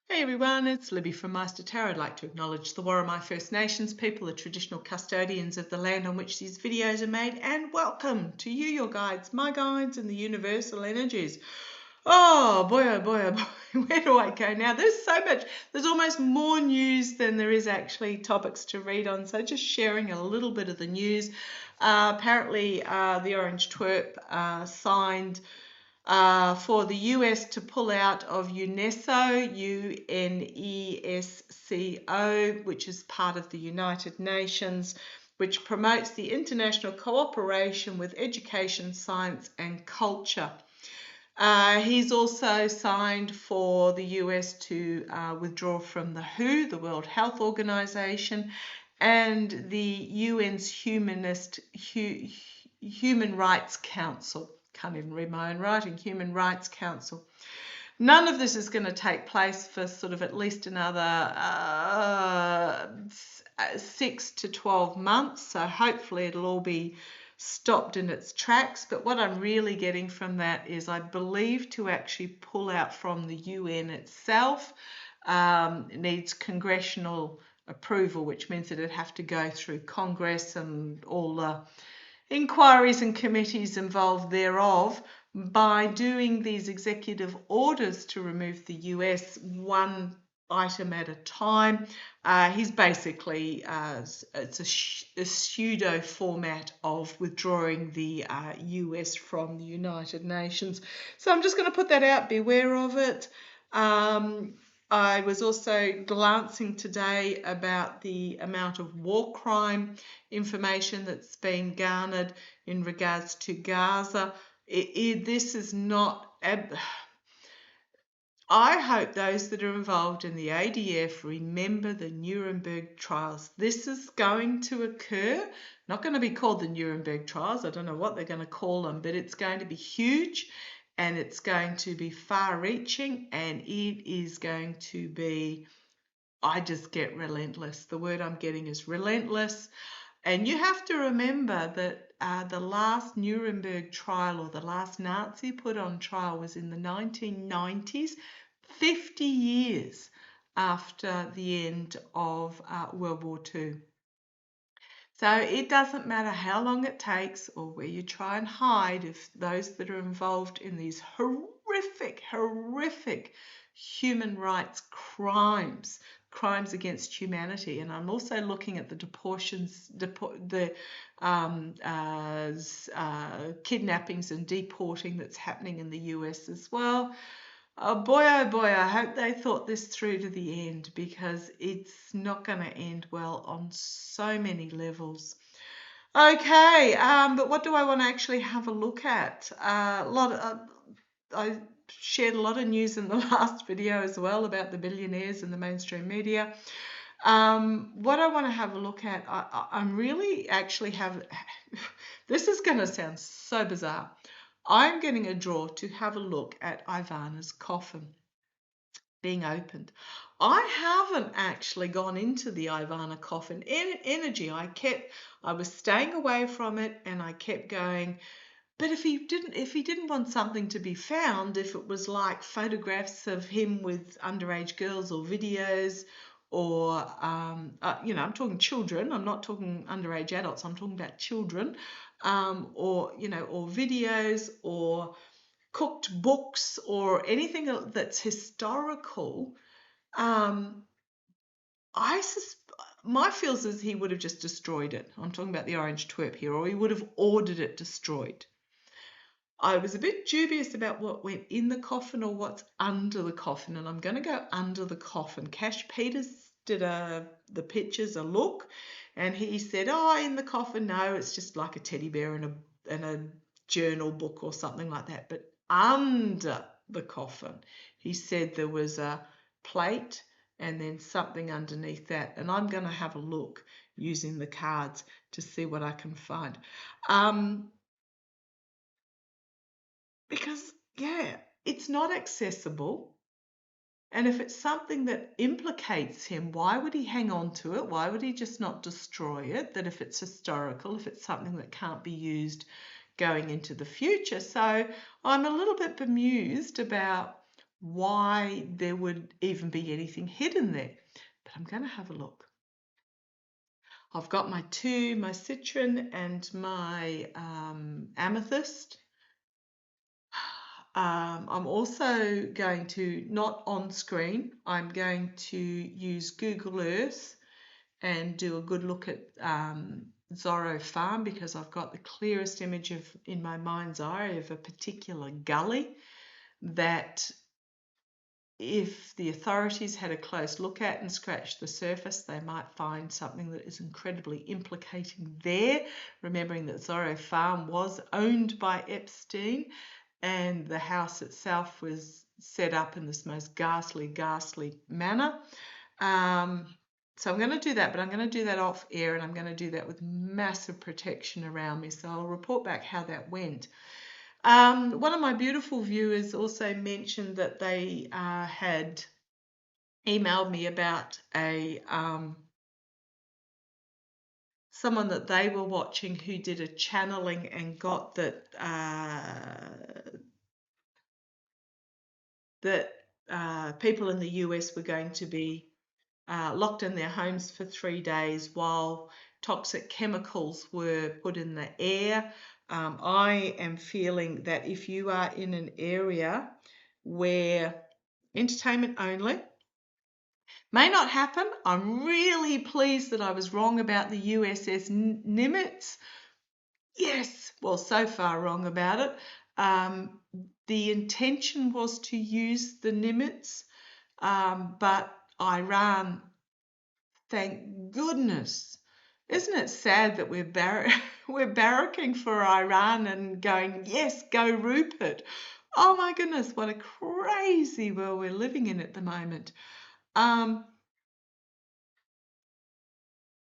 Hey everyone, it's Libby from Maighstirtarot. I'd like to acknowledge the Worimi First Nations people, the traditional custodians of the land on which these videos are made, and welcome to you, your guides, my guides, and the universal energies. Oh boy, where do I go now? There's so much, there's almost more news than there is actually topics to read on, so just sharing a little bit of the news. Apparently, the Orange Twerp signed for the US to pull out of UNESCO, UNESCO, which is part of the United Nations, which promotes the international cooperation with education, science, and culture. He's also signed for the US to withdraw from the WHO, the World Health Organization, and the UN's Human Rights Council. Can't even read my own writing. Human Rights Council. None of this is going to take place for sort of at least another 6 to 12 months. So hopefully it'll all be stopped in its tracks. But what I'm really getting from that is I believe to actually pull out from the UN itself needs congressional approval, which means that it'd have to go through Congress and all the inquiries and committees involved thereof. By doing these executive orders to remove the US one item at a time, he's basically, it's a pseudo format of withdrawing the US from the United Nations. So I'm just going to put that out, beware of it. I was also glancing today about the amount of war crime information that's been garnered in regards to Gaza. This is not... I hope those that are involved in the ADF remember the Nuremberg trials. This is going to occur. Not going to be called the Nuremberg trials. I don't know what they're going to call them, but it's going to be huge and it's going to be far-reaching and it is going to be, I just get relentless. The word I'm getting is relentless. And you have to remember that the last Nuremberg trial or the last Nazi put on trial was in the 1990s, 50 years after the end of World War II. So it doesn't matter how long it takes or where you try and hide if those that are involved in these horrific human rights crimes against humanity. And I'm also looking at the kidnappings and deporting that's happening in the US as well. Oh boy, I hope they thought this through to the end because it's not going to end well on so many levels. Okay, but what do I want to actually have a look at? I shared a lot of news in the last video as well about the billionaires and the mainstream media. What I want to have a look at, I'm really actually this is going to sound so bizarre. I'm getting a draw to have a look at Ivana's coffin being opened. I haven't actually gone into the Ivana coffin energy. I was staying away from it and I kept going, but if he didn't want something to be found, if it was like photographs of him with underage girls or videos or, I'm talking children, I'm not talking underage adults, I'm talking about children, or videos or cooked books or anything that's historical, my feels is he would have just destroyed it. I'm talking about the Orange Twerp here, or he would have ordered it destroyed. I was a bit dubious about what went in the coffin or what's under the coffin, and I'm going to go under the coffin. Cash Peters did the pictures a look, and he said, "Oh, in the coffin, no, it's just like a teddy bear and a journal book or something like that." But under the coffin, he said there was a plate and then something underneath that, and I'm going to have a look using the cards to see what I can find. Because, yeah, it's not accessible. And if it's something that implicates him, why would he hang on to it? Why would he just not destroy it? That if it's historical, if it's something that can't be used going into the future. So I'm a little bit bemused about why there would even be anything hidden there. But I'm going to have a look. I've got my citron and my amethyst. I'm also going to, not on screen, I'm going to use Google Earth and do a good look at Zorro Farm, because I've got the clearest image in my mind's eye of a particular gully that if the authorities had a close look at and scratched the surface, they might find something that is incredibly implicating there, remembering that Zorro Farm was owned by Epstein and the house itself was set up in this most ghastly manner. So I'm going to do that, but I'm going to do that off air, and I'm going to do that with massive protection around me. So I'll report back how that went. One of my beautiful viewers also mentioned that they had emailed me about someone that they were watching who did a channeling and got that people in the US were going to be locked in their homes for 3 days while toxic chemicals were put in the air. I am feeling that if you are in an area where entertainment only may not happen, I'm really pleased that I was wrong about the USS Nimitz. Yes, well, so far wrong about it. The intention was to use the Nimitz, but Iran, thank goodness. Isn't it sad that we're barracking for Iran and going, yes, go Rupert. Oh my goodness, what a crazy world we're living in at the moment. The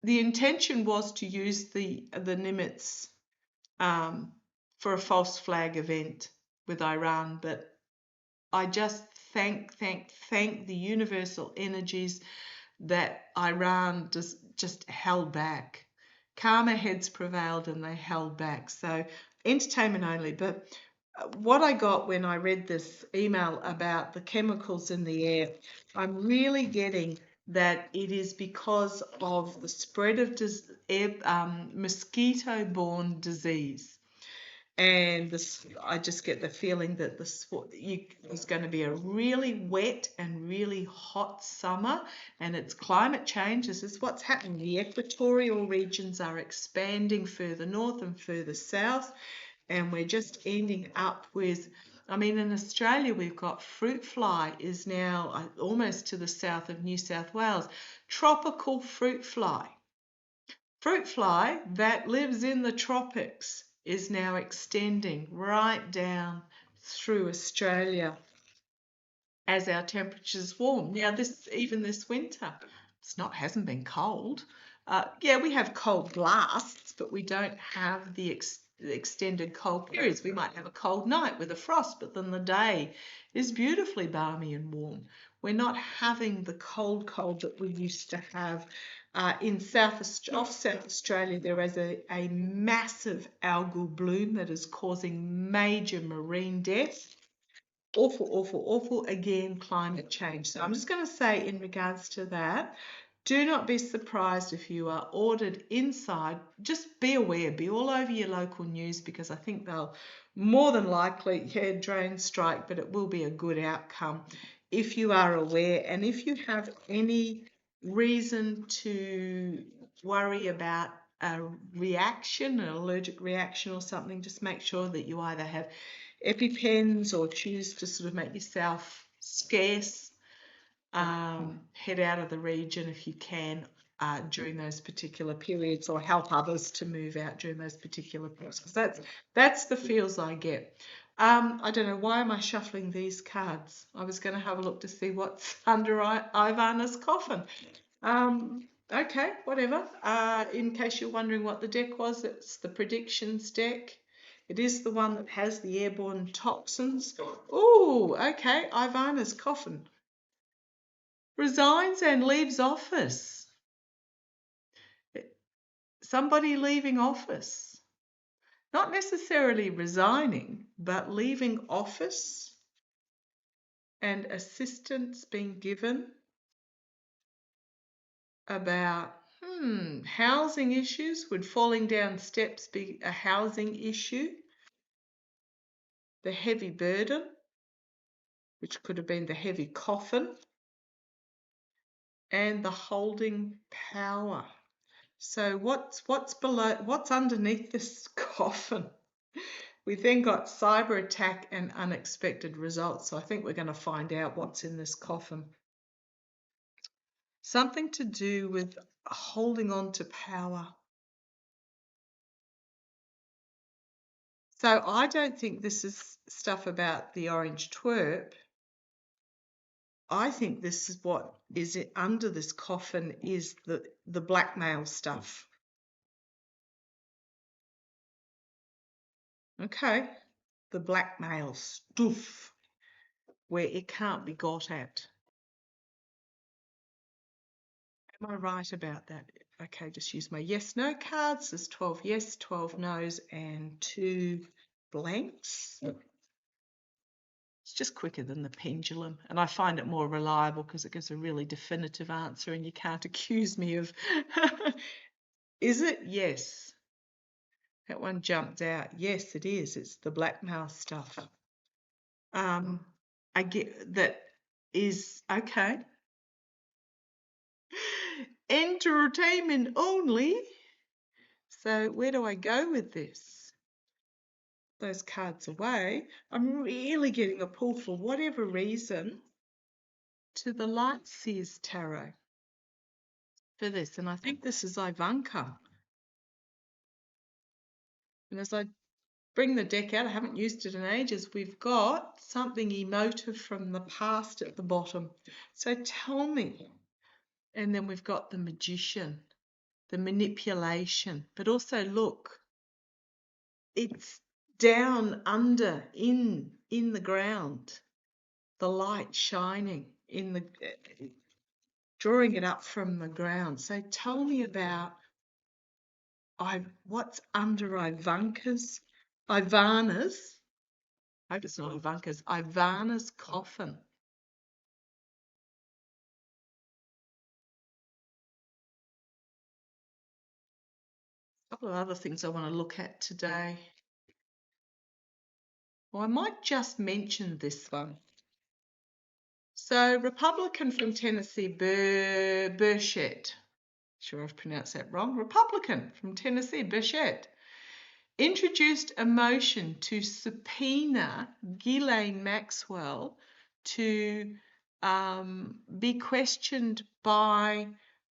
intention was to use the Nimitz for a false flag event with Iran, but I just thank the universal energies that Iran just held back. Calmer heads prevailed and they held back. So entertainment only. But what I got when I read this email about the chemicals in the air, I'm really getting that it is because of the spread of mosquito-borne disease. And I just get the feeling that it's going to be a really wet and really hot summer, and it's climate change. This is what's happening. The equatorial regions are expanding further north and further south, and we're just ending up with, I mean, in Australia, we've got fruit fly is now almost to the south of New South Wales. Tropical fruit fly. Fruit fly that lives in the tropics is now extending right down through Australia as our temperatures warm. Now, even this winter, hasn't been cold. Yeah, we have cold blasts, but we don't have the extended cold periods. We might have a cold night with a frost, but then the day is beautifully balmy and warm. We're not having the cold that we used to have. In South Australia, there is a massive algal bloom that is causing major marine death. Awful. Again, climate change. So I'm just going to say in regards to that, do not be surprised if you are ordered inside. Just be aware, be all over your local news, because I think they'll more than likely, drone strike, but it will be a good outcome if you are aware. And if you have any reason to worry about a reaction, an allergic reaction or something, just make sure that you either have EpiPens or choose to sort of make yourself scarce. Head out of the region if you can during those particular periods, or help others to move out during those particular periods, because that's the feels I get. I don't know, why am I shuffling these cards? I was going to have a look to see what's under Ivana's coffin. Okay, whatever. In case you're wondering what the deck was, it's the predictions deck. It is the one that has the airborne toxins. Oh, okay, Ivana's coffin. Resigns and leaves office. Somebody leaving office. Not necessarily resigning, but leaving office. and assistance being given about housing issues. Would falling down steps be a housing issue? The heavy burden, which could have been the heavy coffin, and the holding power. So what's below, what's underneath this coffin? We then got cyber attack and unexpected results. So I think we're going to find out what's in this coffin. Something to do with holding on to power. So I don't think this is stuff about the orange twerp. I think this is what is under this coffin is the blackmail stuff. Okay, the blackmail stuff where it can't be got at. Am I right about that? Okay, just use my yes, no cards. There's 12 yes, 12 no's, and 2 blanks. It's just quicker than the pendulum, and I find it more reliable because it gives a really definitive answer and you can't accuse me of... Is it? Yes. That one jumped out. Yes, it is. It's the blackmail stuff. I get that is okay. Entertainment only. So where do I go with this? Those cards away. I'm really getting a pull for whatever reason to the Lightseers Tarot for this. And I think this is Ivanka. And as I bring the deck out, I haven't used it in ages, we've got something emotive from the past at the bottom. So tell me. And then we've got the Magician, the manipulation. But also look, it's down under in the ground, the light shining in the drawing it up from the ground. So tell me about what's under Ivana's, I hope it's not Ivana's coffin. A couple of other things I want to look at today. Well, I might just mention this one. So, Republican from Tennessee, Burchett, sure I've pronounced that wrong, Republican from Tennessee, Burchett, introduced a motion to subpoena Ghislaine Maxwell to be questioned by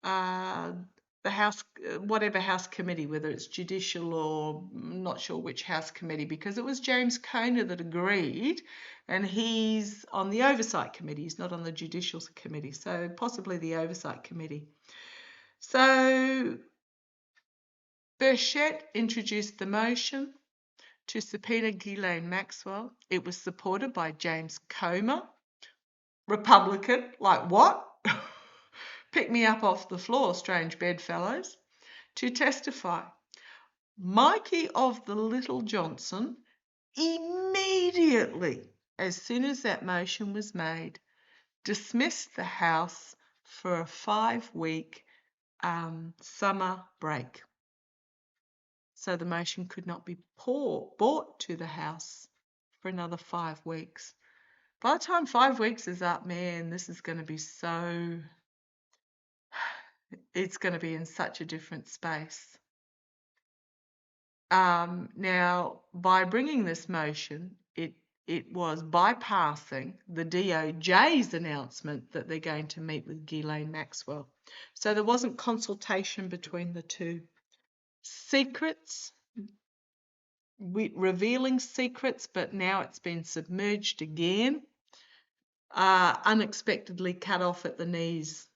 the House, whatever House committee, whether it's judicial or I'm not sure which House committee, because it was James Conner that agreed, and he's on the Oversight Committee, he's not on the Judicial Committee, so possibly the Oversight Committee. So Burchett introduced the motion to subpoena Ghislaine Maxwell. It was supported by James Comer, Republican, like what? Pick me up off the floor, strange bedfellows, to testify. Mikey of the Little Johnson immediately, as soon as that motion was made, dismissed the House for a 5-week summer break. So the motion could not be brought to the House for another 5 weeks. By the time 5 weeks is up, man, this is going to be so... It's going to be in such a different space. Now, by bringing this motion, it was bypassing the DOJ's announcement that they're going to meet with Ghislaine Maxwell. So there wasn't consultation between the two. Secrets, revealing secrets, but now it's been submerged again. Unexpectedly cut off at the knees.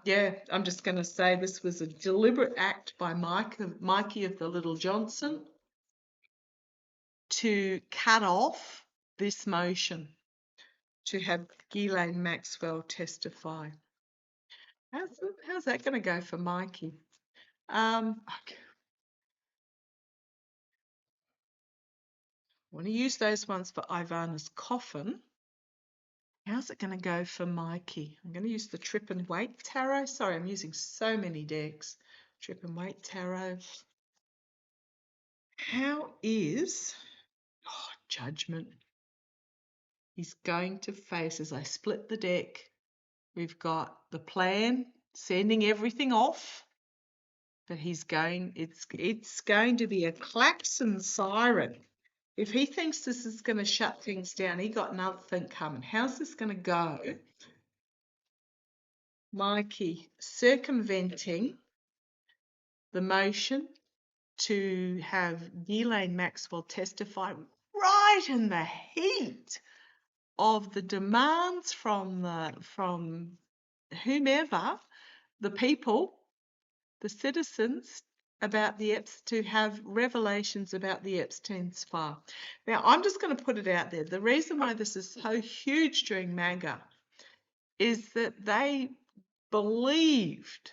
Yeah, I'm just going to say this was a deliberate act by Mikey of the Little Johnson to cut off this motion to have Ghislaine Maxwell testify. How's that going to go for Mikey? Okay. want to use those ones for Ivana's coffin. How's it going to go for Mikey? I'm going to use the Trip and Wait Tarot. Sorry, I'm using so many decks. Trip and Wait Tarot. How is Judgment? He's going to face, as I split the deck, we've got the plan, sending everything off, but it's going to be a klaxon siren. If he thinks this is going to shut things down, he got another thing coming. How's this going to go? Mikey circumventing the motion to have Ghislaine Maxwell testify right in the heat of the demands from whomever, the people, the citizens, about to have revelations about the Epstein's file. Now, I'm just going to put it out there. The reason why this is so huge during MAGA is that they believed,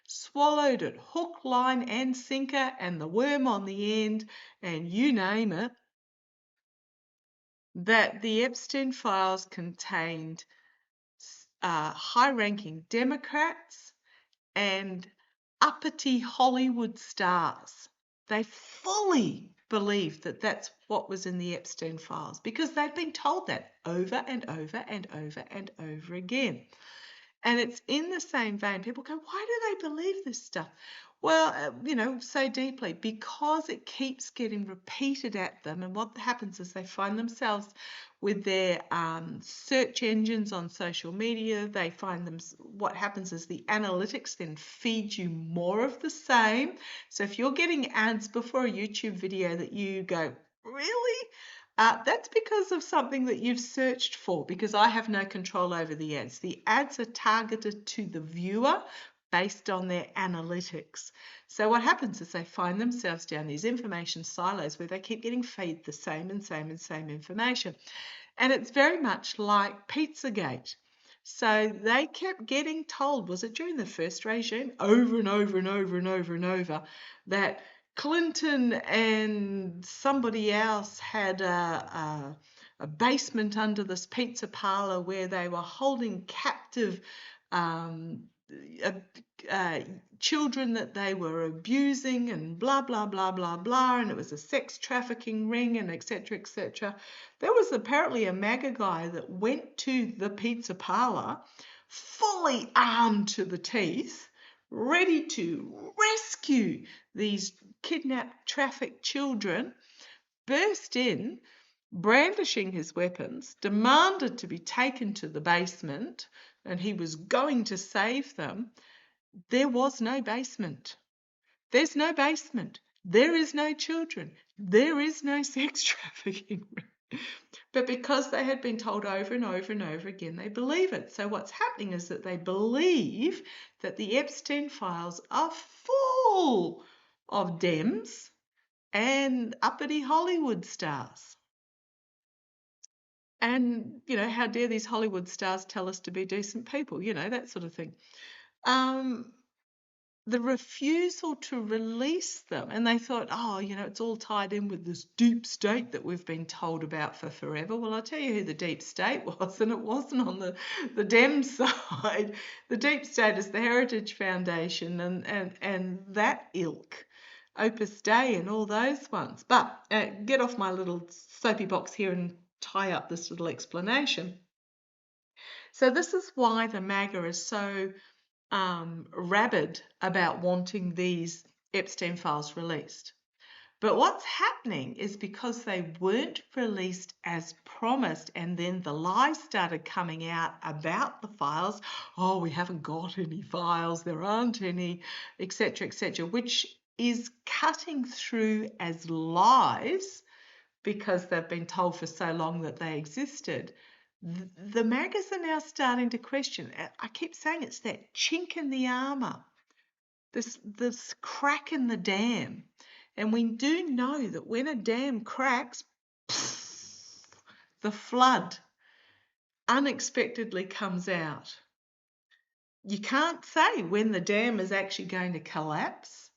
swallowed it, hook, line, and sinker, and the worm on the end, and you name it, that the Epstein files contained high-ranking Democrats and uppity Hollywood stars. They fully believed that that's what was in the Epstein files because they'd been told that over and over and over and over again. And it's in the same vein. People go, why do they believe this stuff? Well, so deeply because it keeps getting repeated at them. And what happens is they find themselves with their search engines on social media. They find them, what happens is the analytics then feed you more of the same. So if you're getting ads before a YouTube video that you go, really? That's because of something that you've searched for, because I have no control over the ads. The ads are targeted to the viewer based on their analytics. So what happens is they find themselves down these information silos where they keep getting fed the same information. And it's very much like Pizzagate. So they kept getting told, was it during the first regime, over and over and over and over and over, that Clinton and somebody else had a basement under this pizza parlor where they were holding captive children that they were abusing and blah, blah, blah, blah, blah, and it was a sex trafficking ring and etc., etc. There was apparently a MAGA guy that went to the pizza parlor fully armed to the teeth, ready to rescue these kidnapped, trafficked children, burst in, brandishing his weapons, demanded to be taken to the basement, and he was going to save them. There was no basement. There's no basement. There is no children. There is no sex trafficking. But because they had been told over and over and over again, they believe it. So what's happening is that they believe that the Epstein files are full of Dems and uppity Hollywood stars. And, how dare these Hollywood stars tell us to be decent people, that sort of thing. The refusal to release them, and they thought, it's all tied in with this deep state that we've been told about for forever. Well, I'll tell you who the deep state was, and it wasn't on the Dem side. The deep state is the Heritage Foundation and that ilk, Opus Dei and all those ones. But get off my little soapy box here and tie up this little explanation. So this is why the MAGA is so rabid about wanting these Epstein files released. But what's happening is because they weren't released as promised, and then the lies started coming out about the files. Oh, we haven't got any files, there aren't any, etc., which is cutting through as lies because they've been told for so long that they existed. The MAGAs are now starting to question. I keep saying it's that chink in the armour, this crack in the dam. And we do know that when a dam cracks, the flood unexpectedly comes out. You can't say when the dam is actually going to collapse.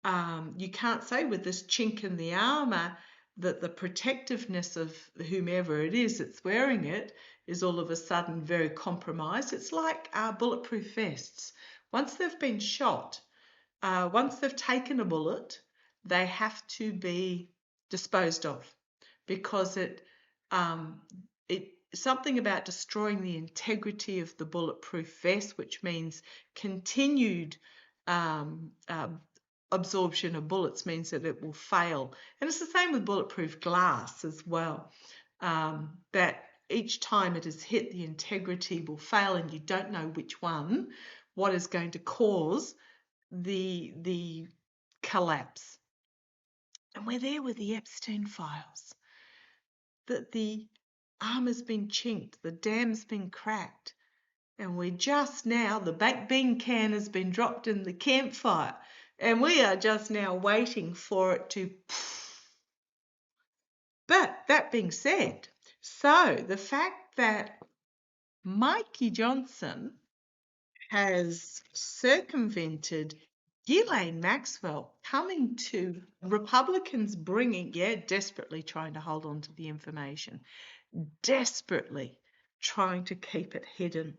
You can't say with this chink in the armour that the protectiveness of whomever it is that's wearing it is all of a sudden very compromised. It's like bulletproof vests. Once they've been shot, once they've taken a bullet, they have to be disposed of, because it something about destroying the integrity of the bulletproof vest, which means continued absorption of bullets, means that it will fail. And it's the same with bulletproof glass as well, that each time it is hit, the integrity will fail, and you don't know which one, what is going to cause the collapse. And we're there with the Epstein files, that the armor's been chinked, the dam's been cracked, and we're just now, the baked bean can has been dropped in the campfire, and we are just now waiting for it to. But that being said, so the fact that Mikey Johnson has circumvented Ghislaine Maxwell coming to Republicans bringing, desperately trying to hold on to the information, desperately trying to keep it hidden.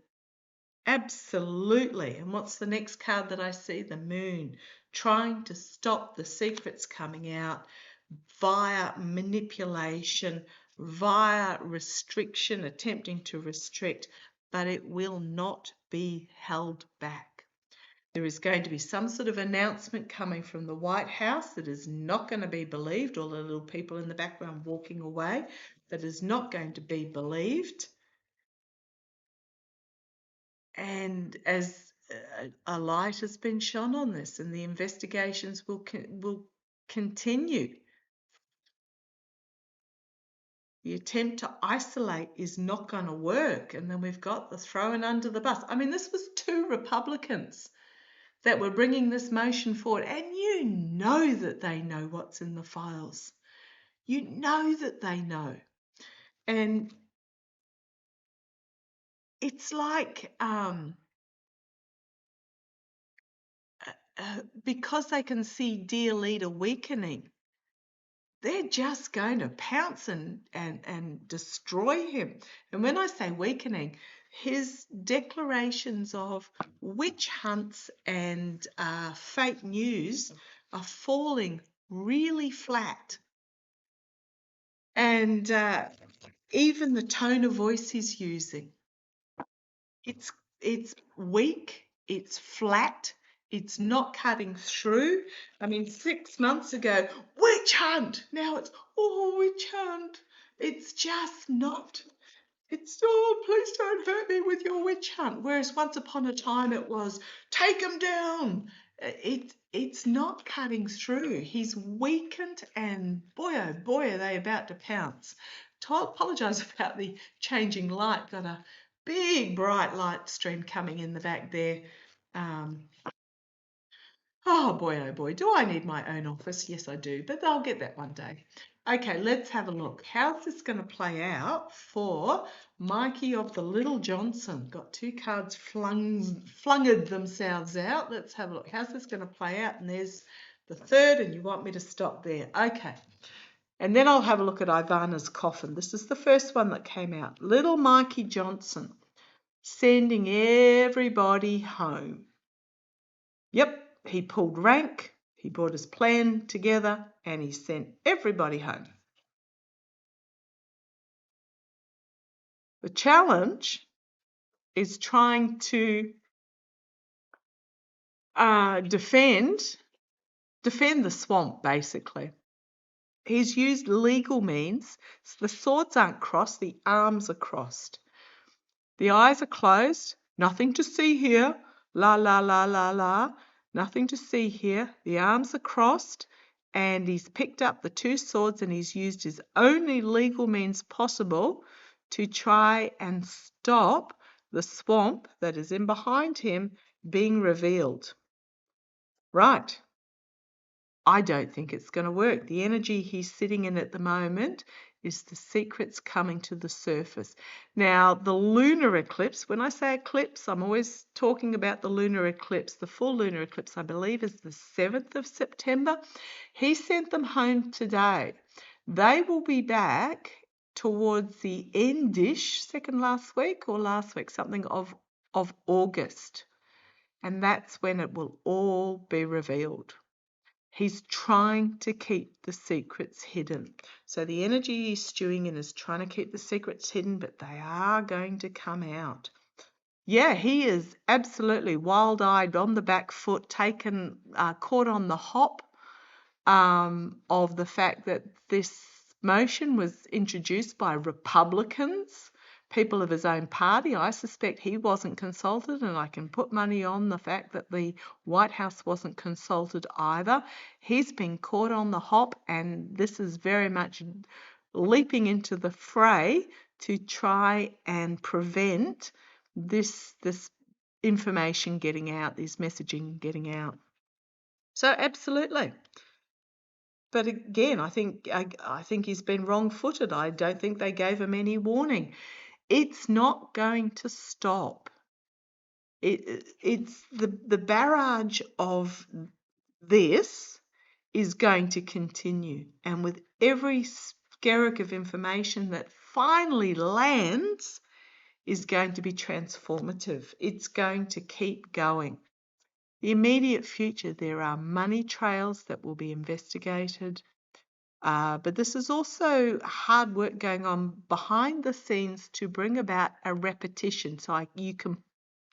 Absolutely. And what's the next card that I see? The Moon, trying to stop the secrets coming out via manipulation, via restriction, attempting to restrict, but it will not be held back. There is going to be some sort of announcement coming from the White House that is not going to be believed. All the little people in the background walking away, that is not going to be believed. And as a light has been shone on this, and the investigations will continue. The attempt to isolate is not going to work. And then we've got the throwing under the bus. I mean, this was 2 Republicans that were bringing this motion forward. And you know that they know what's in the files. You know that they know. And it's like, because they can see dear leader weakening, they're just going to pounce and destroy him. And when I say weakening, his declarations of witch hunts and fake news are falling really flat. And even the tone of voice he's using, it's weak, it's flat, it's not cutting through. I mean, 6 months ago, witch hunt. Now it's, witch hunt. It's just not. It's, please don't hurt me with your witch hunt. Whereas once upon a time it was, take him down. It's not cutting through. He's weakened, and boy, oh boy, are they about to pounce. Apologise about the changing light. Got a big bright light stream coming in the back there. Oh boy, do I need my own office? Yes, I do, but I'll get that one day. Okay, let's have a look. How's this going to play out for Mikey of the Little Johnson? Got 2 cards flunged themselves out. Let's have a look. How's this going to play out? And there's the 3rd, and you want me to stop there. Okay. And then I'll have a look at Ivana's coffin. This is the first one that came out. Little Mikey Johnson sending everybody home. Yep, he pulled rank, he brought his plan together, and he sent everybody home. The challenge is trying to defend the swamp, basically. He's used legal means. So the swords aren't crossed, the arms are crossed. The eyes are closed, nothing to see here, la, la, la, la, la, nothing to see here. The arms are crossed, and he's picked up the 2 swords, and he's used his only legal means possible to try and stop the swamp that is in behind him being revealed. Right. I don't think it's going to work. The energy he's sitting in at the moment is the secrets coming to the surface. Now, the lunar eclipse, when I say eclipse, I'm always talking about the lunar eclipse. The full lunar eclipse, I believe, is the 7th of September. He sent them home today. They will be back towards the endish, second last week or last week, something of August. And that's when it will all be revealed. He's trying to keep the secrets hidden. So the energy he's stewing in is trying to keep the secrets hidden, but they are going to come out. Yeah, he is absolutely wild-eyed, on the back foot, taken, caught on the hop of the fact that this motion was introduced by Republicans, people of his own party. I suspect he wasn't consulted, and I can put money on the fact that the White House wasn't consulted either. He's been caught on the hop, and this is very much leaping into the fray to try and prevent this information getting out, this messaging getting out. So absolutely. But again, I think he's been wrong-footed. I don't think they gave him any warning. It's not going to stop. It's the barrage of this is going to continue, and with every skerrick of information that finally lands is going to be transformative. It's going to keep going. The immediate future, there are money trails that will be investigated. But this is also hard work going on behind the scenes to bring about a repetition. So you can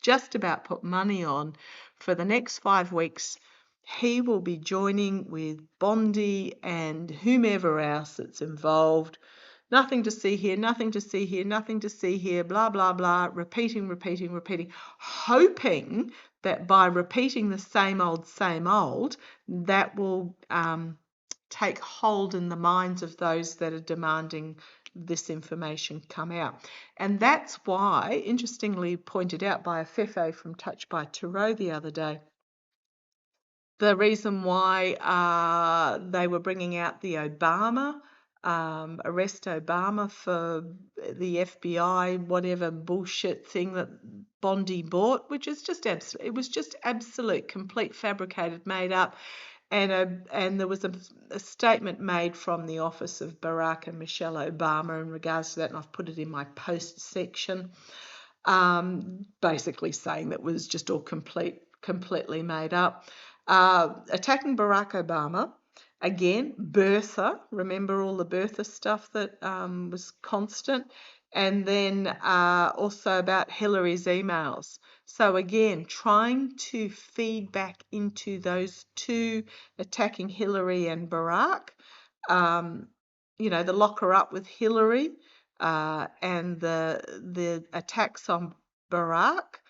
just about put money on for the next 5 weeks. He will be joining with Bondi and whomever else that's involved. Nothing to see here, nothing to see here, nothing to see here, blah, blah, blah, repeating, hoping that by repeating the same old, that will take hold in the minds of those that are demanding this information come out. And that's why, interestingly pointed out by a Fefe from Touch by Tarot the other day, the reason why they were bringing out the Obama, arrest Obama for the FBI, whatever bullshit thing that Bondi bought, which is just absolute, it was just absolute, complete, fabricated, made up. And there was a statement made from the office of Barack and Michelle Obama in regards to that, and I've put it in my post section, basically saying that was just all completely made up. Attacking Barack Obama, again, birther, remember all the birther stuff that was constant, and then also about Hillary's emails. So again, trying to feed back into those two, attacking Hillary and Barack, the lock her up with Hillary and the attacks on Barack.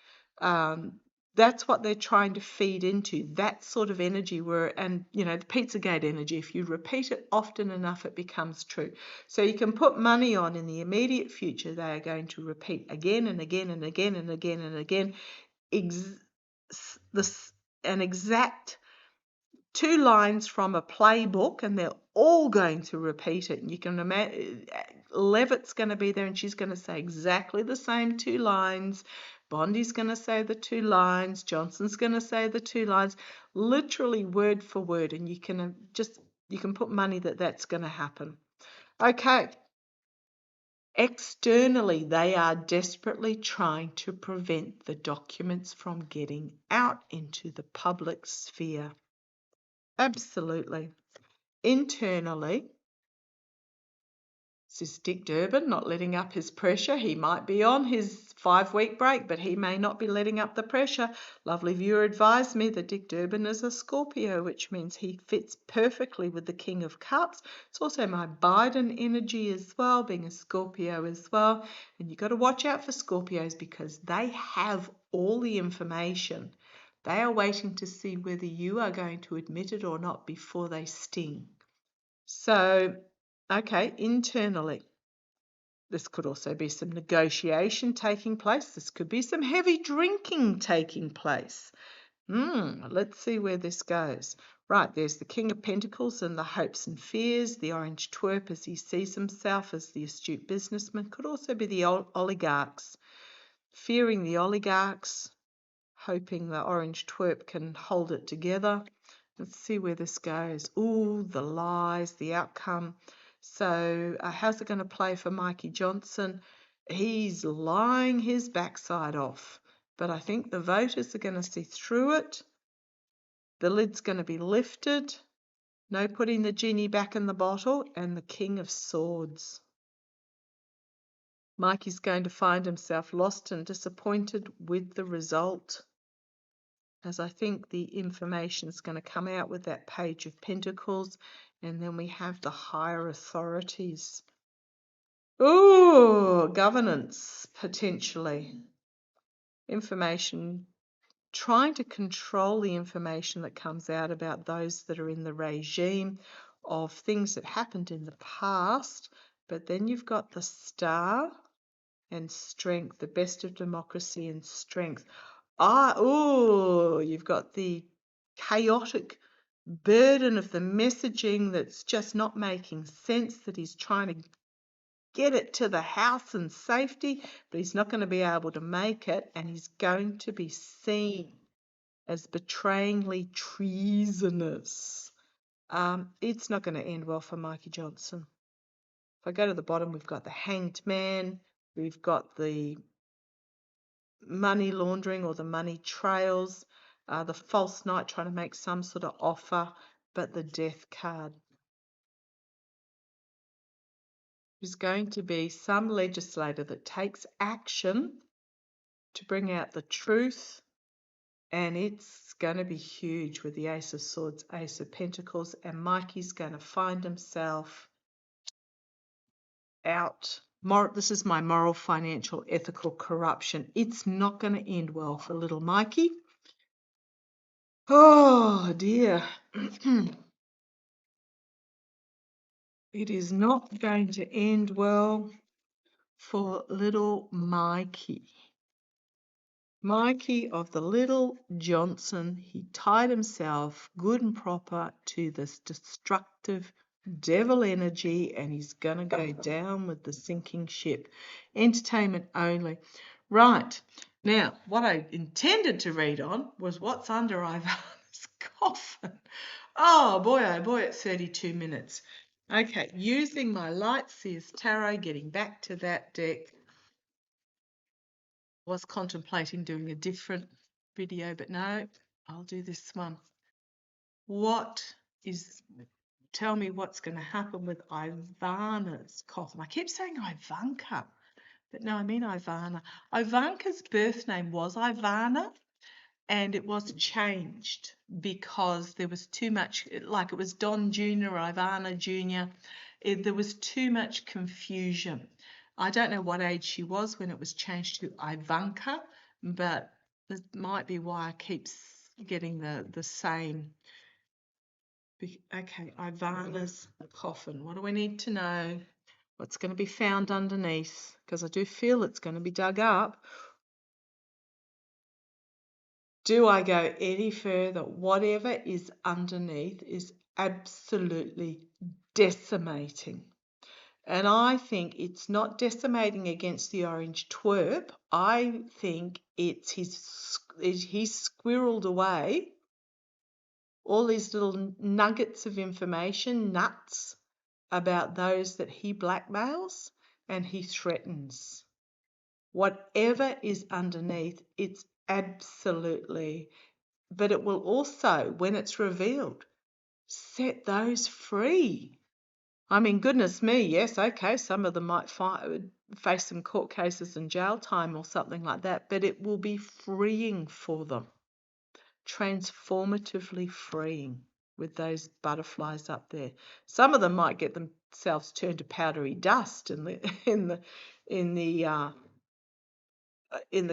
That's what they're trying to feed into, that sort of energy the Pizzagate energy. If you repeat it often enough, it becomes true. So you can put money on in the immediate future, they are going to repeat again and again and again and again and again an exact 2 lines from a playbook, and they're all going to repeat it. And you can imagine Levitt's going to be there, and she's going to say exactly the same 2 lines. Bondi's going to say the 2 lines. Johnson's going to say the 2 lines, literally word for word. And you can put money that that's going to happen. Okay. Externally, they are desperately trying to prevent the documents from getting out into the public sphere. Absolutely. Internally, this is Dick Durbin not letting up his pressure. He might be on his 5-week break, but he may not be letting up the pressure. Lovely viewer advised me that Dick Durbin is a Scorpio, which means he fits perfectly with the King of Cups. It's also my Biden energy as well, being a Scorpio as well. And you've got to watch out for Scorpios because they have all the information. They are waiting to see whether you are going to admit it or not before they sting. So, okay, internally, this could also be some negotiation taking place. This could be some heavy drinking taking place. Let's see where this goes. Right, there's the King of Pentacles and the hopes and fears, the orange twerp as he sees himself as the astute businessman. Could also be the oligarchs, fearing the oligarchs, hoping the orange twerp can hold it together. Let's see where this goes. Ooh, the lies, the outcome. So how's it going to play for Mikey Johnson? He's lying his backside off, but I think the voters are going to see through it. The lid's going to be lifted. No putting the genie back in the bottle, and the King of Swords. Mikey's going to find himself lost and disappointed with the result, as I think the information is going to come out with that Page of Pentacles, and then we have the higher authorities. Ooh, governance, potentially. Information, trying to control the information that comes out about those that are in the regime of things that happened in the past. But then you've got the Star and Strength, the best of democracy and strength. You've got the chaotic burden of the messaging that's just not making sense, that he's trying to get it to the house in safety, but he's not going to be able to make it, and he's going to be seen as betrayingly treasonous. It's not going to end well for Mikey Johnson. If I go to the bottom, we've got the Hanged Man, we've got the money laundering or the money trails, the false knight trying to make some sort of offer, but the Death card. There's going to be some legislator that takes action to bring out the truth, and it's going to be huge with the Ace of Swords, Ace of Pentacles, and Mikey's going to find himself out. This is my moral, financial, ethical corruption. It's not going to end well for little Mikey. Oh dear. It is not going to end well for little Mikey. Mikey of the Little Johnson, he tied himself good and proper to this destructive devil energy, and he's going to go down with the sinking ship. Entertainment only. Right. Now, what I intended to read on was what's under Ivana's coffin. Oh boy, at 32 minutes. Okay, using my Light Seers Tarot, getting back to that deck. Was contemplating doing a different video, but no, I'll do this one. Tell me what's going to happen with Ivana's coffin. I keep saying Ivanka, but no, I mean Ivana. Ivanka's birth name was Ivana, and it was changed because there was too much, like it was Don Jr. or Ivana Jr. There was too much confusion. I don't know what age she was when it was changed to Ivanka, but that might be why I keep getting the same. Okay, Ivana's coffin. What do we need to know? What's going to be found underneath? Because I do feel it's going to be dug up. Do I go any further? Whatever is underneath is absolutely decimating. And I think it's not decimating against the orange twerp. I think it's he's squirreled away all these little nuggets of information, nuts, about those that he blackmails and he threatens. Whatever is underneath, it's absolutely, but it will also, when it's revealed, set those free. I mean, goodness me, yes, okay, some of them might face some court cases and jail time or something like that, but it will be freeing for them, transformatively freeing with those butterflies up there. Some of them might get themselves turned to powdery dust in the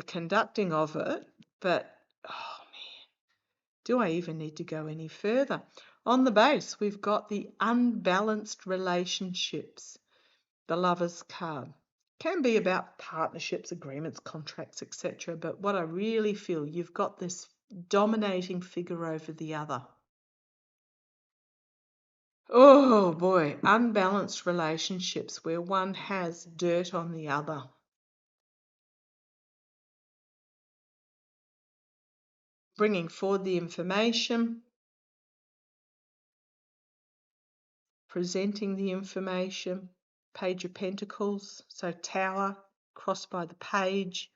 conducting of it, but oh man, do I even need to go any further? On the base, we've got the unbalanced relationships, the Lover's card. Can be about partnerships, agreements, contracts, etc. But what I really feel, you've got this dominating figure over the other. Oh boy, unbalanced relationships where one has dirt on the other. Bringing forward the information, presenting the information. Page of Pentacles, so Tower, crossed by the page,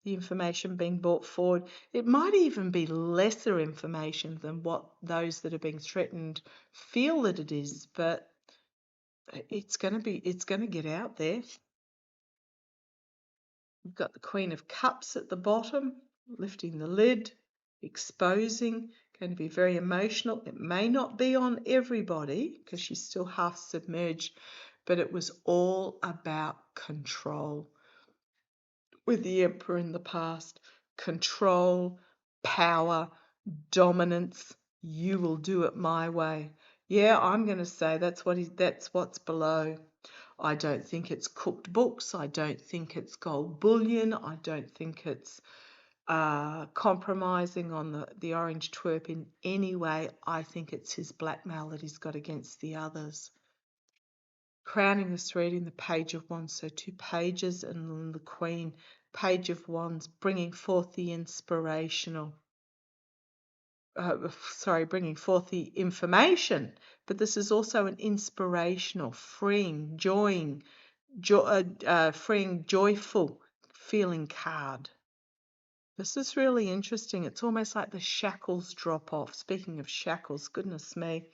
the information being brought forward. It might even be lesser information than what those that are being threatened feel that it is, but it's going to get out there. We've got the Queen of Cups at the bottom, lifting the lid, exposing, going to be very emotional. It may not be on everybody because she's still half submerged, but it was all about control. With the Emperor in the past, control, power, dominance. You will do it my way. Yeah, I'm going to say that's what's below. I don't think it's cooked books. I don't think it's gold bullion. I don't think it's compromising on the orange twerp in any way. I think it's his blackmail that he's got against the others. Crowning this reading, the Page of Wands, so 2 pages, and then the Queen, Page of Wands, bringing forth the inspirational. Bringing forth the information, but this is also an inspirational, freeing, freeing, joyful feeling card. This is really interesting. It's almost like the shackles drop off. Speaking of shackles, goodness me.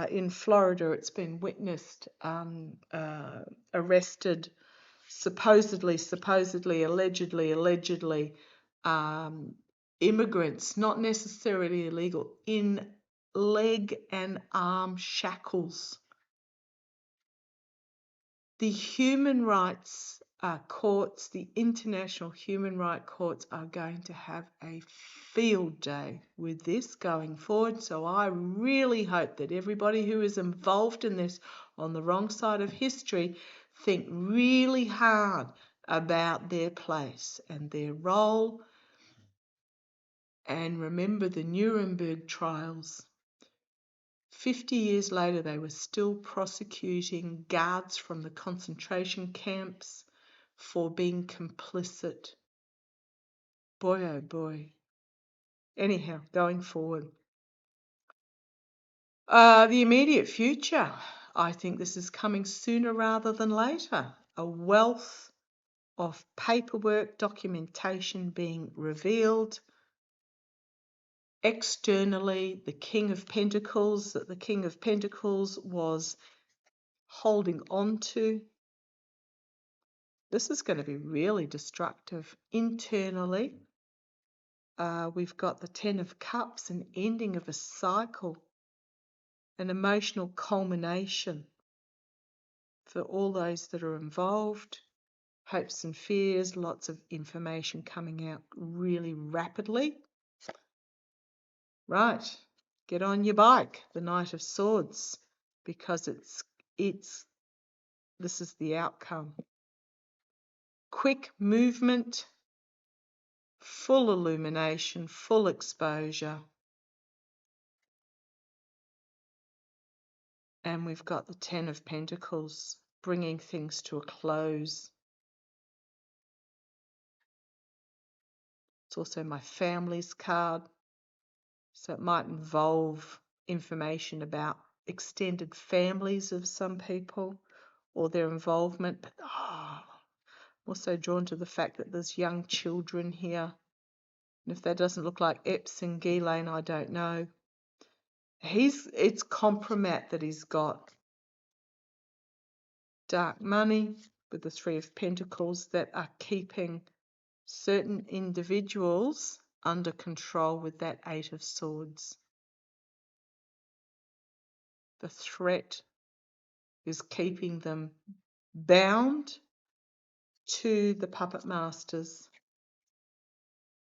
In Florida, it's been witnessed, arrested, supposedly, allegedly, immigrants, not necessarily illegal, in leg and arm shackles. The human rights courts, the international human rights courts, are going to have a field day with this going forward. So I really hope that everybody who is involved in this on the wrong side of history think really hard about their place and their role. And remember the Nuremberg trials. 50 years later, they were still prosecuting guards from the concentration camps for being complicit. Boy, oh boy. Anyhow, going forward. The immediate future. I think this is coming sooner rather than later. A wealth of paperwork, documentation being revealed. Externally, the King of Pentacles, that the King of Pentacles was holding on to. This is going to be really destructive. Internally, we've got the Ten of Cups, an ending of a cycle, an emotional culmination for all those that are involved. Hopes and fears, lots of information coming out really rapidly. Right, get on your bike, the Knight of Swords, because this is the outcome. Quick movement, full illumination, full exposure. And we've got the Ten of Pentacles, bringing things to a close. It's also my family's card. So it might involve information about extended families of some people or their involvement. But I'm also drawn to the fact that there's young children here. And if that doesn't look like Epps and Ghislaine, I don't know. It's compromat that he's got. Dark money with the Three of Pentacles that are keeping certain individuals under control with that Eight of Swords. The threat is keeping them bound to the puppet masters.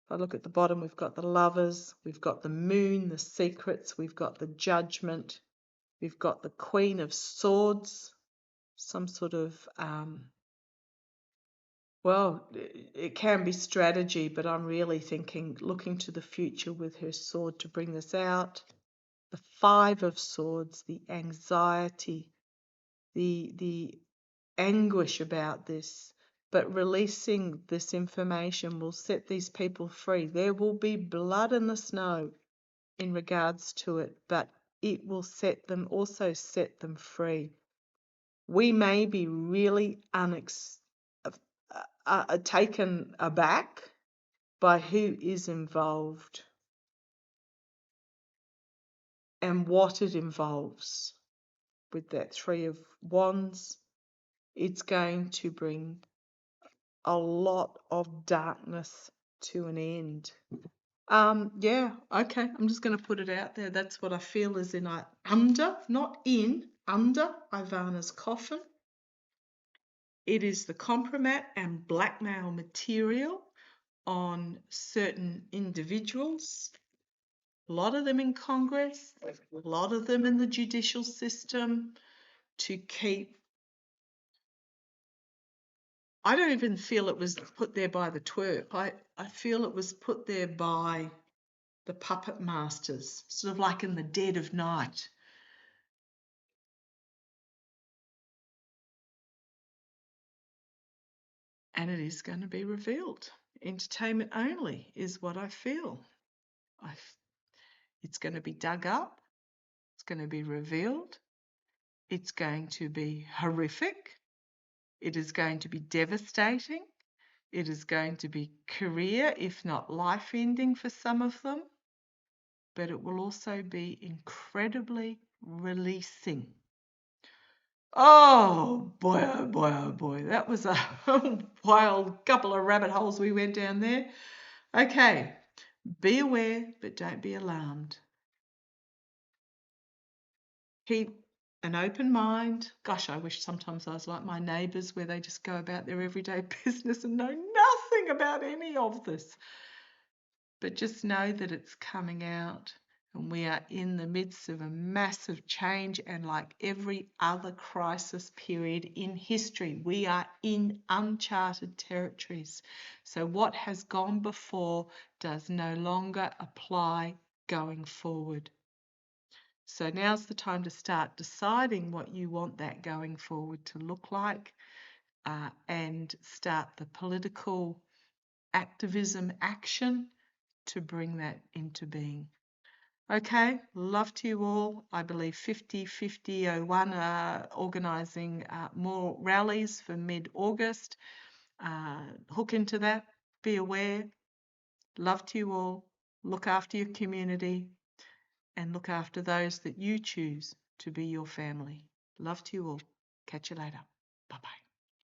If I look at the bottom, we've got the Lovers, we've got the Moon, the Secrets, we've got the Judgment, we've got the Queen of Swords, some sort of, it can be strategy, but I'm really thinking looking to the future with her sword to bring this out. The Five of Swords, the anxiety, the anguish about this, but releasing this information will set these people free. There will be blood in the snow in regards to it, but it will also set them free. We may be really taken aback by who is involved and what it involves. With that Three of Wands, it's going to bring a lot of darkness to an end. Yeah, okay, I'm just going to put it out there. That's what I feel is under Ivana's coffin. It is the compromat and blackmail material on certain individuals, a lot of them in Congress, a lot of them in the judicial system, to keep. I don't even feel it was put there by the twerp. I feel it was put there by the puppet masters, sort of like in the dead of night. And it is going to be revealed. Entertainment only is what I feel. It's going to be dug up. It's going to be revealed. It's going to be horrific. It is going to be devastating. It is going to be career, if not life-ending for some of them. But it will also be incredibly releasing. Oh boy, oh boy, oh boy. That was a wild couple of rabbit holes we went down there. Okay, be aware, but don't be alarmed. Keep an open mind. Gosh, I wish sometimes I was like my neighbours, where they just go about their everyday business and know nothing about any of this. But just know that it's coming out, and we are in the midst of a massive change, and like every other crisis period in history, we are in uncharted territories. So what has gone before does no longer apply going forward. So now's the time to start deciding what you want that going forward to look like, and start the political activism action to bring that into being. Okay, love to you all. I believe 50/50/01 are organising more rallies for mid-August. Hook into that, be aware. Love to you all. Look after your community and look after those that you choose to be your family. Love to you all. Catch you later. Bye-bye.